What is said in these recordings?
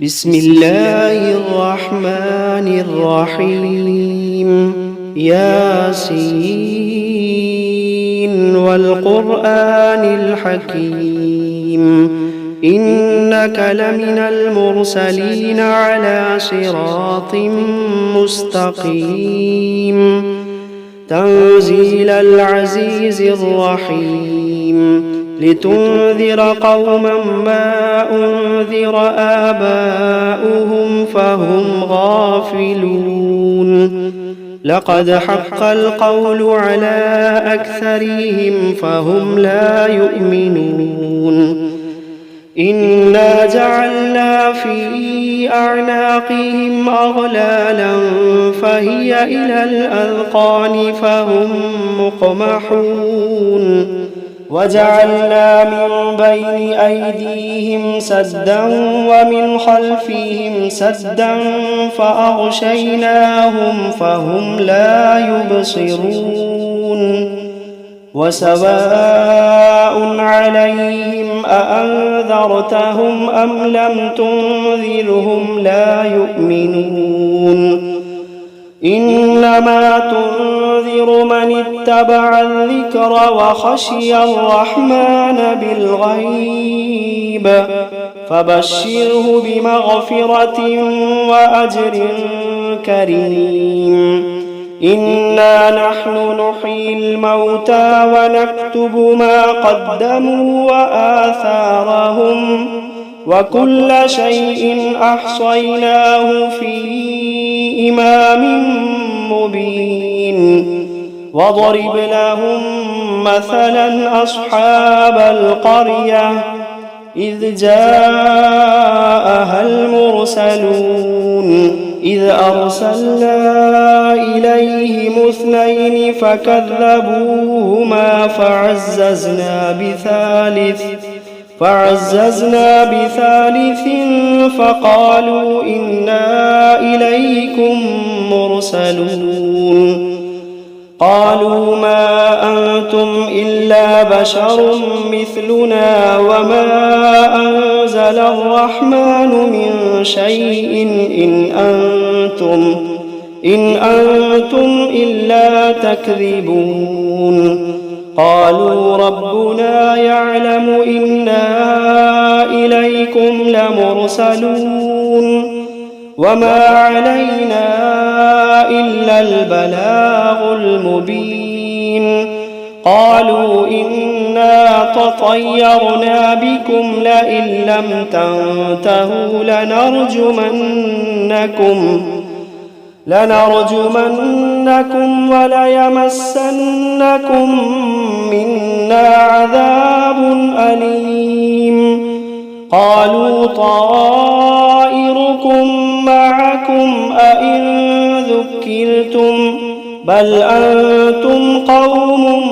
بسم الله الرحمن الرحيم ياسين والقرآن الحكيم إنك لمن المرسلين على صراط مستقيم تنزيل العزيز الرحيم لتنذر قوما ما أنذر آباؤهم فهم غافلون لقد حق القول على أكثرهم فهم لا يؤمنون إنا جعلنا في أعناقهم أغلالا فهي إلى الأذقان فهم مقمحون وجعلنا من بين أيديهم سدا ومن خلفهم سدا فأغشيناهم فهم لا يبصرون وسواء عليهم أأنذرتهم أم لم تنذرهم لا يؤمنون إنما تنذر من اتبع الذكر وخشي الرحمن بالغيب فبشره بمغفرة وأجر كريم إنا نحن نحيي الموتى ونكتب ما قدموا وآثارهم وكل شيء أحصيناه في إمام مبين واضرب لهم مثلا أصحاب القرية إذ جاءها المرسلون إذ أرسلنا إليهم اثنين فكذبوهما فعززنا بثالث فقالوا إنا إليكم مرسلون قالوا ما أنتم إلا بشر مثلنا وما أنزل الرحمن من شيء إن أنتم إلا تكذبون قالوا ربنا يعلم إنا إليكم لمرسلون وما علينا إلا البلاغ المبين قالوا إنا تطيرنا بكم لئن لم تنتهوا لنرجمنكم وليمسنكم منا عذاب أليم قالوا طائركم معكم أئن ذكرتم بل أنتم قوم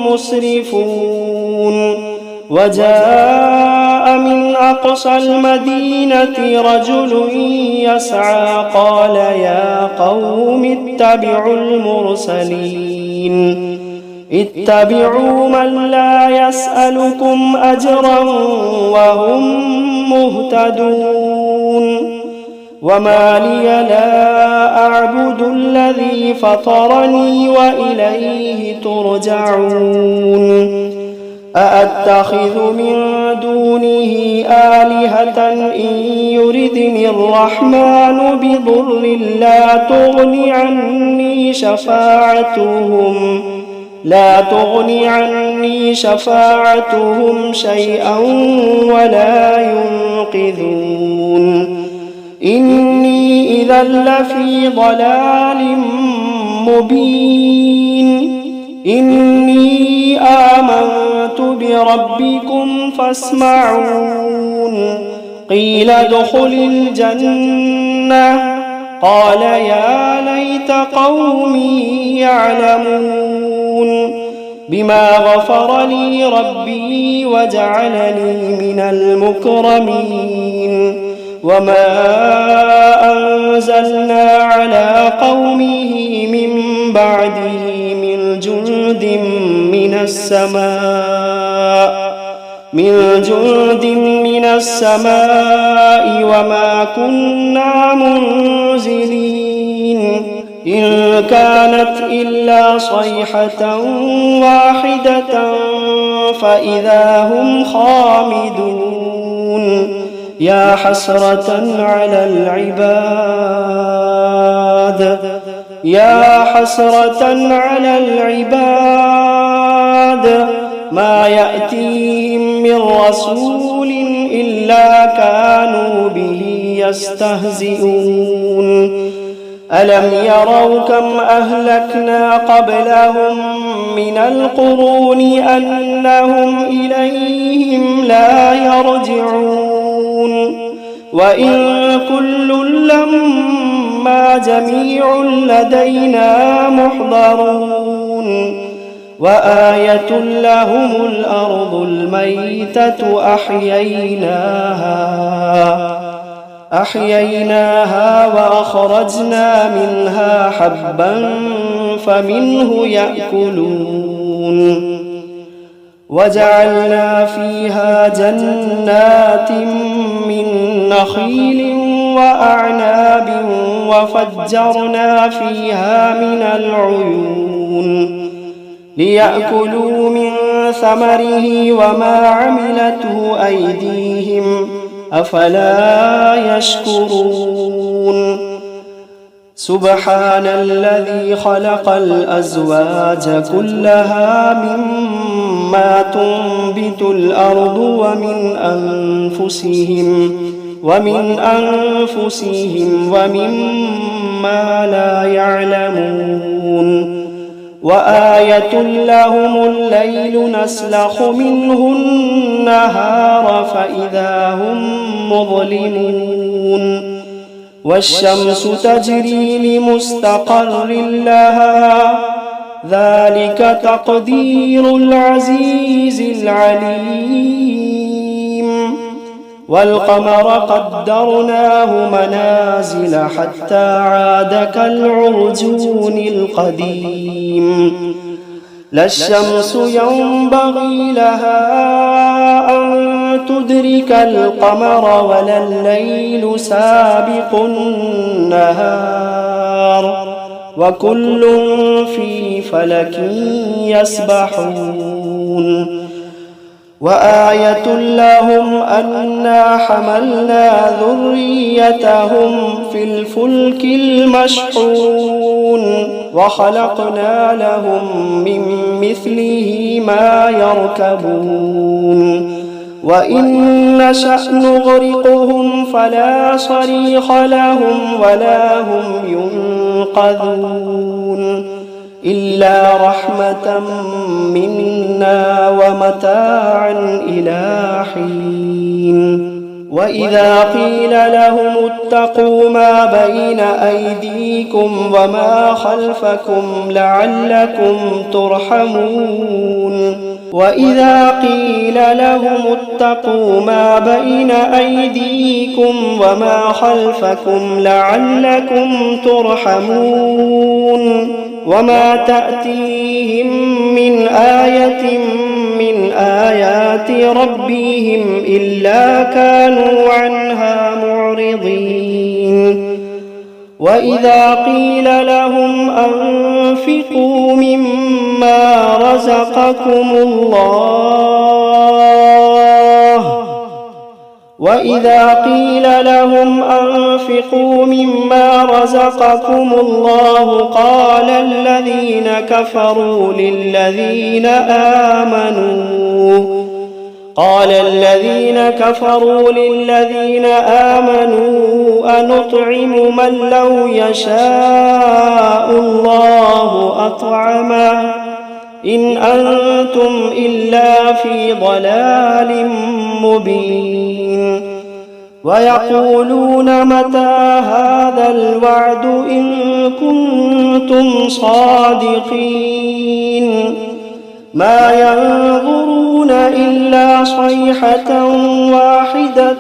مسرفون وجاء من أقصى المدينة رجل يسعى قال يا قوم اتبعوا من لا يسألكم أجرا وهم مهتدون وما لي لا أعبد الذي فطرني وإليه ترجعون أأتخذ من دونه آلهة إن يردني الرحمن بضر لا تغني عني شفاعتهم شيئا ولا ينقذون إني إذا لفي ضلال مبين إني آمنت بربكم فاسمعون قيل ادخل الجنة قال يا ليت قومي يعلمون بما غفر لي ربي وجعلني من المكرمين وما أنزلنا على قومه من بعده من جند من السماء من جند من السماء وما كنا منزلين إن كانت إلا صيحة واحدة فإذا هم خامدون يا حسرة على العباد يا حسرة على العباد ما يأتيهم من رسول إلا كانوا به يستهزئون ألم يروا كم أهلكنا قبلهم من القرون أنهم إليهم لا يرجعون وإن كل لما جميع لدينا محضرون وآية لهم الأرض الميتة أحييناها وأخرجنا منها حبا فمنه يأكلون وجعلنا فيها جنات من نخيل وأعناب وفجرنا فيها من العيون ليأكلوا من ثمره وما عملته أيديهم أفلا يشكرون سبحان الذي خلق الأزواج كلها مما تنبت الأرض ومن أنفسهم ومما لا يعلمون وآية لهم الليل نسلخ منه النهار فإذا هم مظلمون والشمس تجري لمستقر لها ذلك تقدير العزيز العليم والقمر قدرناه منازل حتى عاد كالعرجون القديم لا الشمس ينبغي لها أن تدرك القمر ولا الليل سابق النهار وكل في فلك يسبحون وآية لهم أنا حملنا ذريتهم في الفلك المشحون وخلقنا لهم من مثله ما يركبون وإن نشأ نغرقهم فلا صريخ لهم ولا هم ينقذون إلا رحمة منا ومتاعا إلى حين وإذا قيل لهم اتقوا ما بين أيديكم وما خلفكم لعلكم ترحمون وإذا قيل لهم اتقوا ما بين أيديكم وما خلفكم لعلكم ترحمون وما تأتيهم من آية من آيات ربهم إلا كانوا عنها معرضين وإذا قيل لهم أنفقوا مما رزقكم الله قال الذين كفروا للذين آمنوا أنطعم من لو يشاء الله أطعمه إن أنتم إلا في ضلال مبين ويقولون متى هذا الوعد إن كنتم صادقين ما ينظرون إلا صيحة واحدة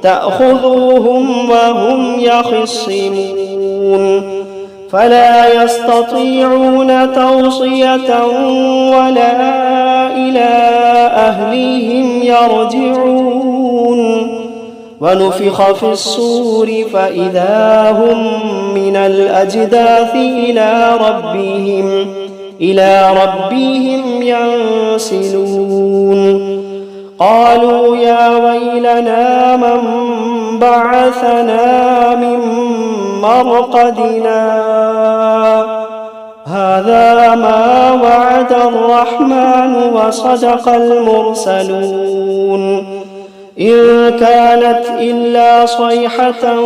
تأخذوهم وهم يخصمون فلا يستطيعون توصية ولا إلى أهلهم يرجعون ونفخ في الصور فإذا هم من الأجداث إلى ربهم ينسلون قالوا يا ويلنا من بعثنا من مرقدنا هذا ما وعد الرحمن وصدق المرسلون إن كانت إلا صيحة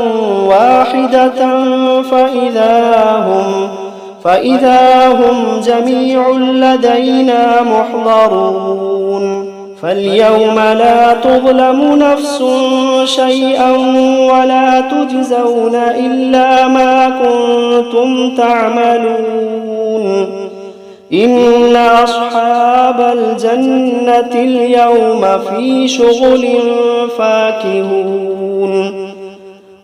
واحدة فإذا هم جميع لدينا محضرون فاليوم لا تظلم نفس شيئا ولا تجزون إلا ما كنتم تعملون إن أصحاب الجنة اليوم في شغل فاكهون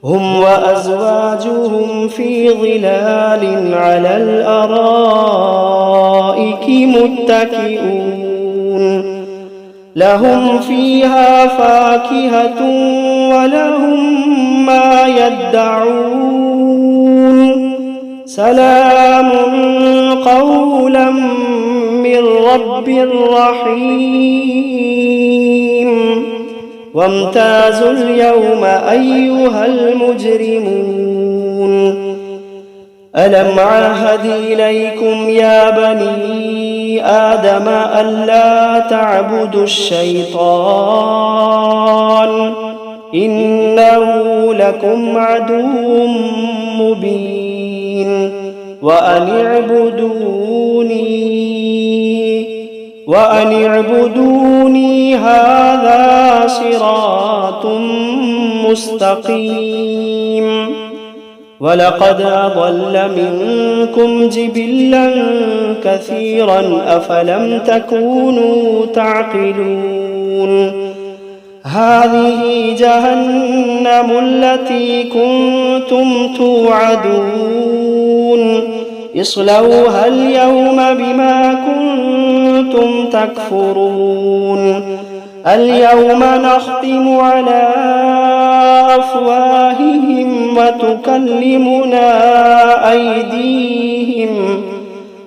هم وأزواجهم في ظلال على الأرائك متكئون لهم فيها فاكهة ولهم ما يدعون سلام قولا من رب رحيم وامتازوا اليوم أيها المجرمون ألم عهد إليكم يا بني آدم ألا تعبدوا الشيطان إنه لكم عدو مبين وأن اعبدوني هذا صراط مستقيم ولقد أضل منكم جبلا كثيرا أفلم تكونوا تعقلون هذه جهنم التي كنتم توعدون اصلوها اليوم بما كنتم تكفرون اليوم نختم على أفواههم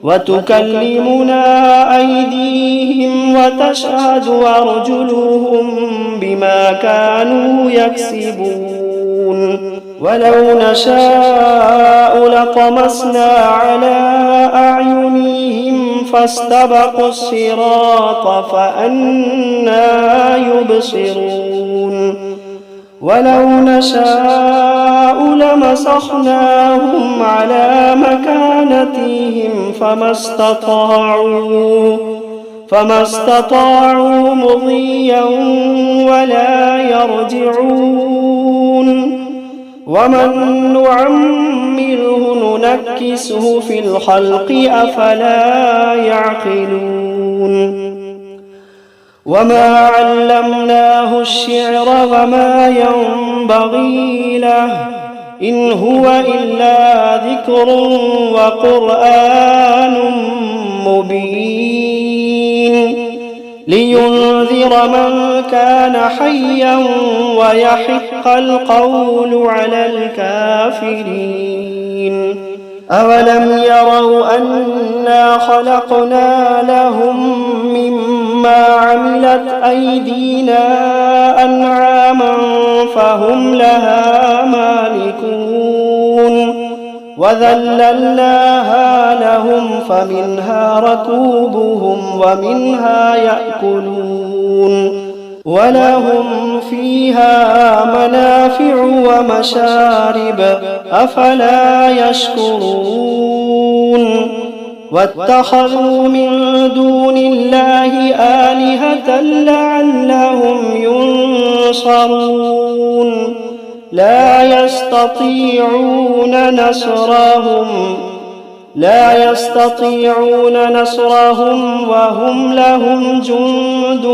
وتكلمنا أيديهم وتشهد أرجلهم بما كانوا يكسبون ولو نشاء لطمسنا على أعينهم فاستبقوا الصراط فأنى يبصرون ولو نشاء لمسخناهم على مكانتهم فما استطاعوا مضيا ولا يرجعون ومن نعمره ننكسه في الخلق أفلا يعقلون وما علمناه الشعر وما ينبغي له إن هو إلا ذكر وقرآن مبين لينذر من كان حيا ويحق القول على الكافرين أولم يروا أنا خلقنا لهم مما عملت أيدينا أنعاما فهم لها مالكون وذللناها لهم فمنها ركوبهم ومنها يأكلون ولهم فيها منافع ومشارب أفلا يشكرون واتخذوا من دون الله آلهة لعلهم ينصرون لا يستطيعون نصرهم وهم لهم جند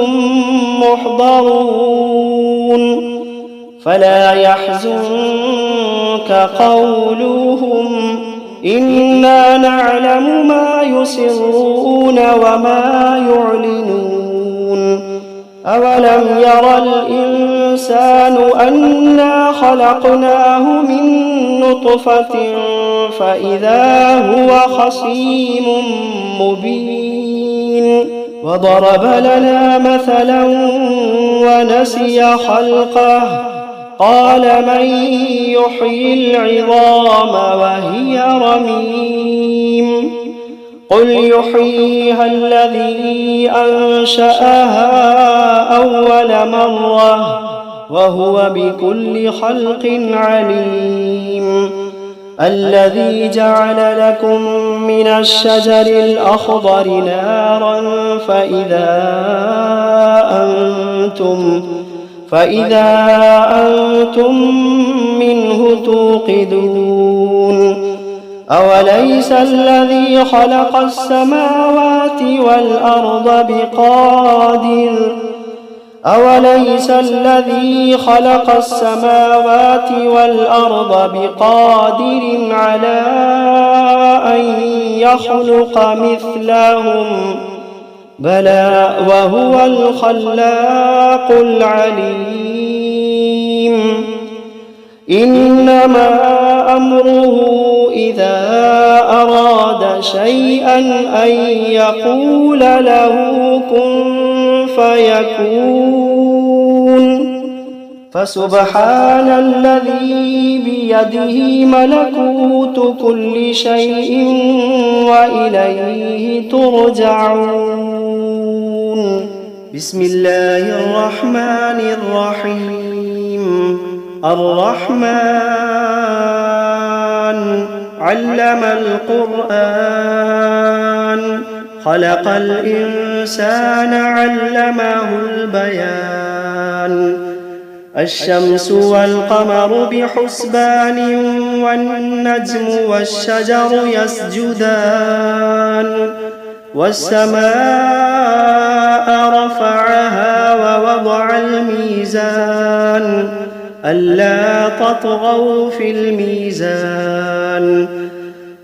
محضرون فلا يحزنك قولهم إنا نعلم ما يسرون وما يعلنون أولم ير الإنسان أنا خلقناه من نطفة فإذا هو خصيم مبين وضرب لنا مثلا ونسي خلقه قال من يحيي العظام وهي رميم قل يحييها الذي أنشأها أول مرة وهو بكل خلق عليم الذي جعل لكم من الشجر الأخضر نارا فإذا أنتم منه توقدون أوليس الذي خلق السماوات والأرض بقادر على أن يخلق مثلهم بلى وهو الخلاق العليم إنما أمره إذا أراد شيئا أن يقول له كن فيكون فسبحان الذي بيده ملكوت كل شيء وإليه ترجعون بسم الله الرحمن الرحيم الرحمن علم القرآن خلق الإنسان علمه البيان الشمس والقمر بحسبان والنجم والشجر يسجدان والسماء رفعها ووضع الميزان ألا تطغوا في الميزان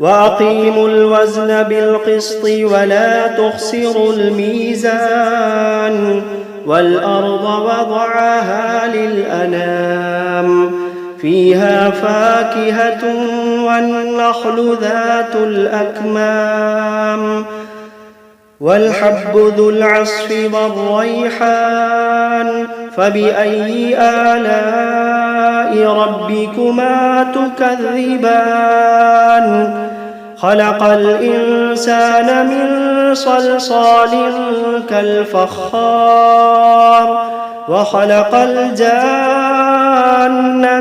وأقيموا الوزن بالقسط ولا تخسروا الميزان والأرض وضعها للأنام فيها فاكهة والنخل ذات الأكمام والحب ذو العصف والريحان فبأي آلاء ربكما تكذبان خلق الإنسان من صلصال كالفخار وخلق الجان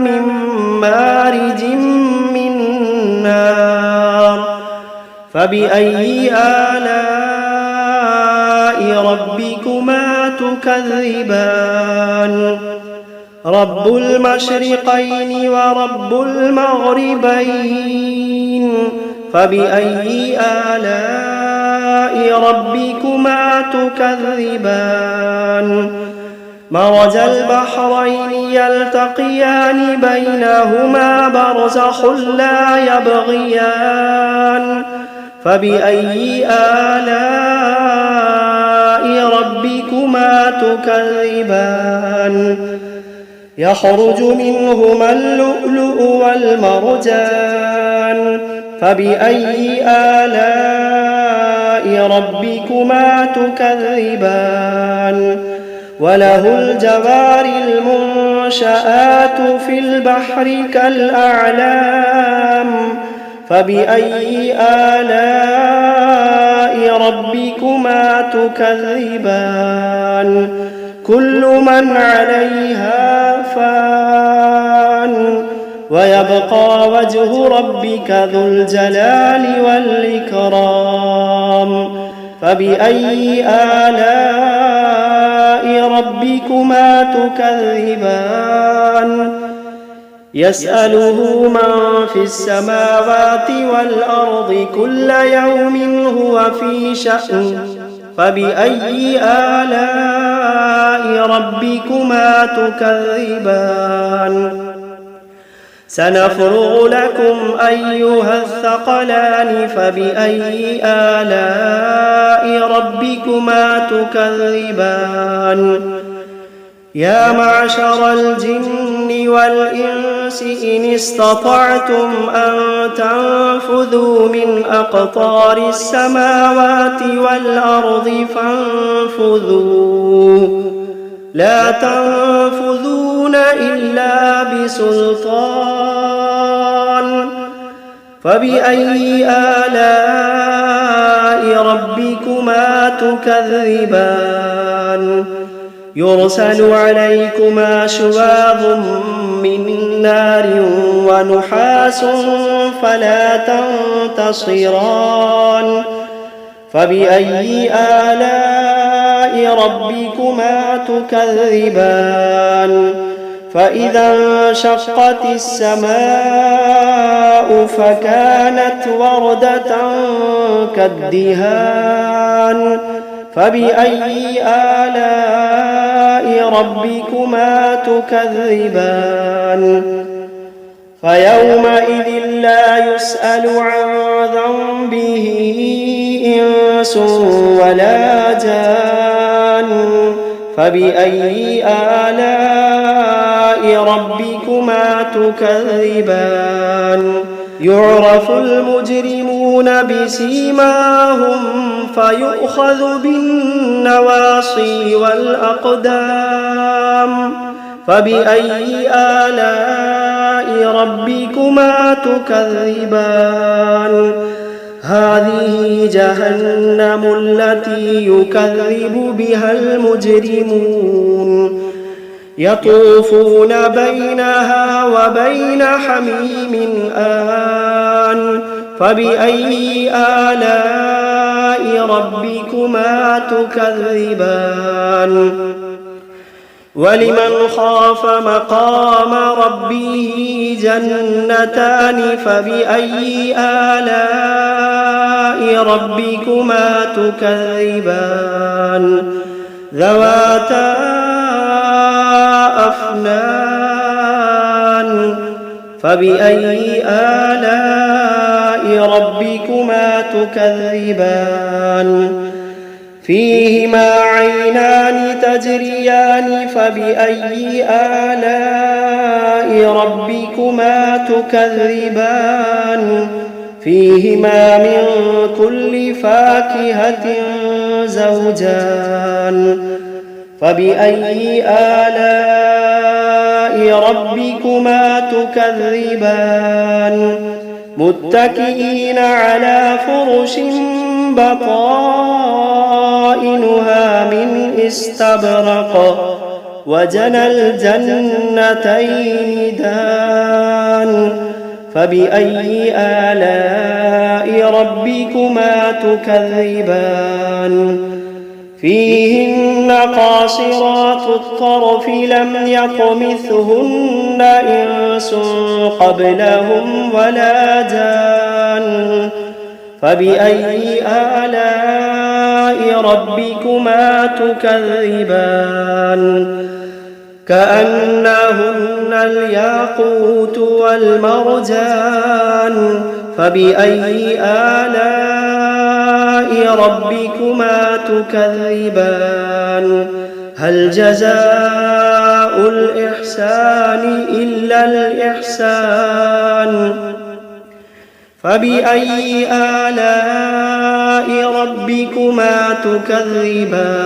من مارج من نار فبأي آلاء ربكما تكذبان رب المشرقين ورب المغربين فبأي آلاء ربكما تكذبان مرج البحرين يلتقيان بينهما برزخ لا يبغيان فبأي آلاء ربكما تكذبان يخرج منهما اللؤلؤ والمرجان فبأي آلاء ربكما تكذبان وله الجوار المنشآت في البحر كالأعلام فبأي آلاء ربكما تكذبان كل من عليها فان ويبقى وجه ربك ذو الجلال والإكرام فبأي آلاء ربكما تكذبان يسأله من في السماوات والأرض كل يوم هو في شأن فبأي آلاء ربكما تكذبان سنفرغ لكم أيها الثقلان فبأي آلاء ربكما تكذبان يا معشر الجن والإنس إن استطعتم أن تنفذوا من أقطار السماوات والأرض فانفذوا لا تنفذون إلا بسلطان فبأي آلاء ربكما تكذبان يرسل عليكما شواظ من نار ونحاس فلا تنتصران فبأي آلاء ربكما تكذبان فإذا انشقت السماء فكانت وردة كالدهان فبأي آلاء ربكما تكذبان فيومئذ لا يسأل عن ذنبه إنس ولا جان فبأي آلاء ربكما تكذبان يعرف المجرمون بسيماهم فيؤخذ بالنواصي والأقدام فبأي آلاء ربكما تكذبان هذه جهنم التي يكذب بها المجرمون يطوفون بينها وبين حميم آن فبأي آلاء ربكما تكذبان ولمن خاف مقام ربه جنتان فبأي آلاء ربكما تكذبان ذواتا أفنان فبأي آلاء ربكما تكذبان فيهما عينان تجريان فبأي آلاء ربكما تكذبان فيهما من كل فاكهة زوجان فبأي آلاء ربكما تكذبان متكئين على فرش بطائنها من استبرق وجنى الجنتين دان فبأي آلاء ربكما تكذبان فيهن قاصرات الطرف لم يطمثهن إنس قبلهم ولا جان فبأي آلاء ربكما تكذبان كأنهن الياقوت والمرجان فبأي آلاء ربكما تكذبان هل جزاء الإحسان إلا الإحسان فبأي آلاء ربكما تكذبان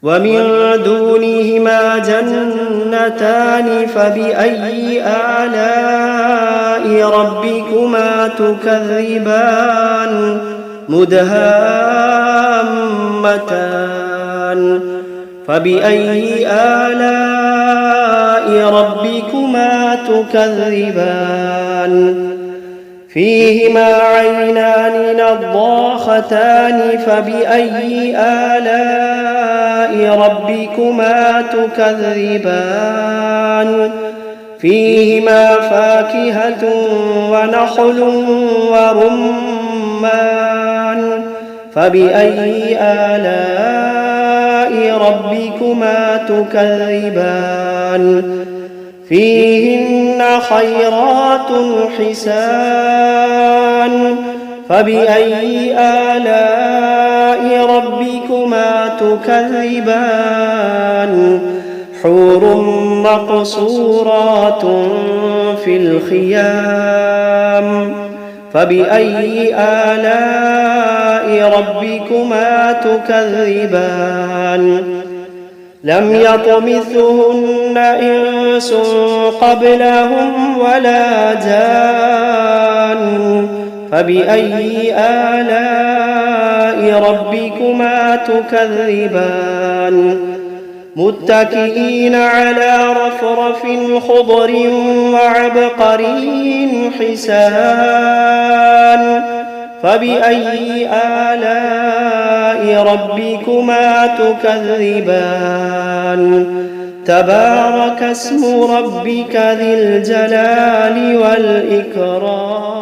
ومن دونهما جنتان فبأي آلاء ربكما تكذبان مدهامتان فبأي آلاء ربكما تكذبان فيهما عينان نضاختان فبأي آلاء ربكما تكذبان فيهما فاكهة ونخل ورمان فبأي آلاء ربكما تكذبان فيهن خيرات حسان فبأي آلاء ربكما تكذبان حور مقصورات في الخيام فبأي آلاء ربكما تكذبان لم يطمثهن إنس قبلهم ولا جان فبأي آلاء ربكما تكذبان متكئين على رفرف خضر وعبقري حسان فبأي آلاء ربكما تكذبان تبارك اسم ربك ذي الجلال والإكرام.